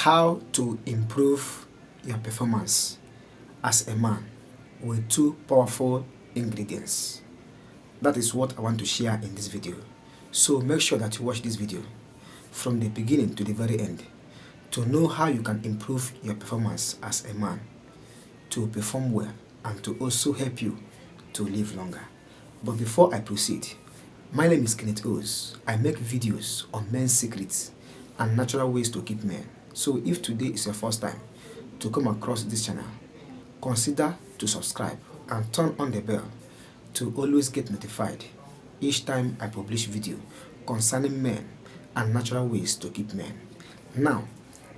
how to improve your performance as a man with 2 powerful ingredients. That is what I want to share in this video. So make sure that you watch this video from the beginning to the very end to know how you can improve your performance as a man, to perform well, and to also help you to live longer. But before I proceed, my name is Kenneth Os. I make videos on men's secrets and natural ways to keep men. So if today is your first time to come across this channel, consider to subscribe and turn on the bell to always get notified each time I publish video concerning men and natural ways to keep men. Now,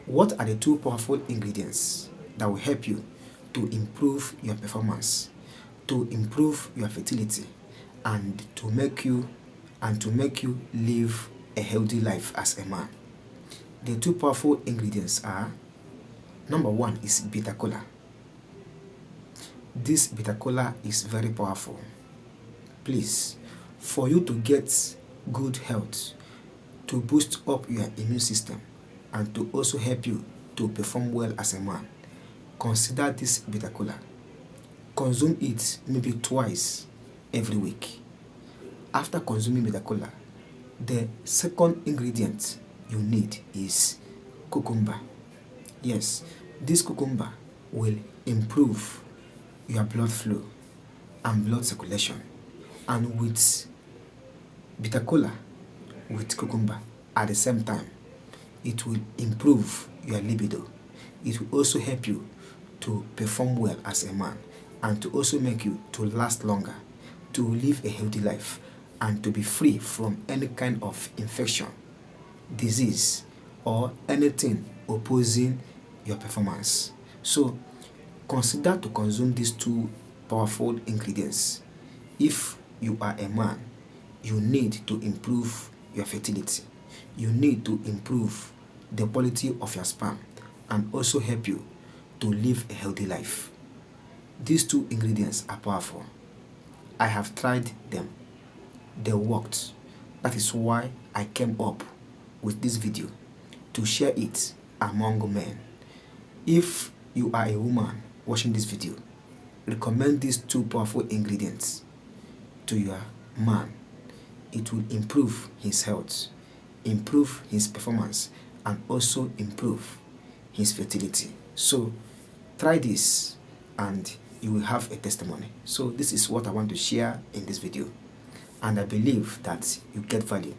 what are the 2 powerful ingredients that will help you to improve your performance, to improve your fertility, and to make you live a healthy life as a man? The 2 powerful ingredients are: number 1 is bitter Kola. This bitter Kola is very powerful. Please, for you to get good health, to boost up your immune system, and to also help you to perform well as a man, consider this bitter Kola. Consume it maybe twice every week. After consuming bitter Kola, the second ingredient you need is cucumber. Yes, this cucumber will improve your blood flow and blood circulation. And with bitter Kola, with cucumber at the same time, it will improve your libido. It will also help you to perform well as a man, and to also make you to last longer, to live a healthy life, and to be free from any kind of infection, disease, or anything opposing your performance. So consider to consume these 2 powerful ingredients. If you are a man, you need to improve your fertility. You need to improve the quality of your sperm and also help you to live a healthy life. These 2 ingredients are powerful. I have tried them. They worked. That is why I came up with this video to share it among men. If you are a woman watching this video, recommend these 2 powerful ingredients to your man. It will improve his health, improve his performance, and also improve his fertility. So try this and you will have a testimony. So this is what I want to share in this video, and I believe that you get value.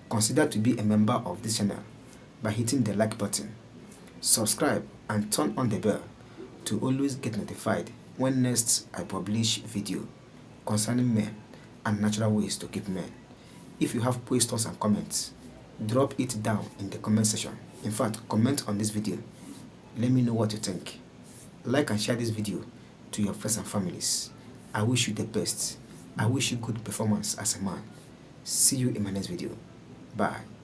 Consider to be a member of this channel by hitting the like button, subscribe, and turn on the bell to always get notified when next I publish video concerning men and natural ways to keep men. If you have questions and comments, drop it down in the comment section. In fact, comment on this video. Let me know what you think. Like and share this video to your friends and families. I wish you the best. I wish you good performance as a man. See you in my next video. Bye.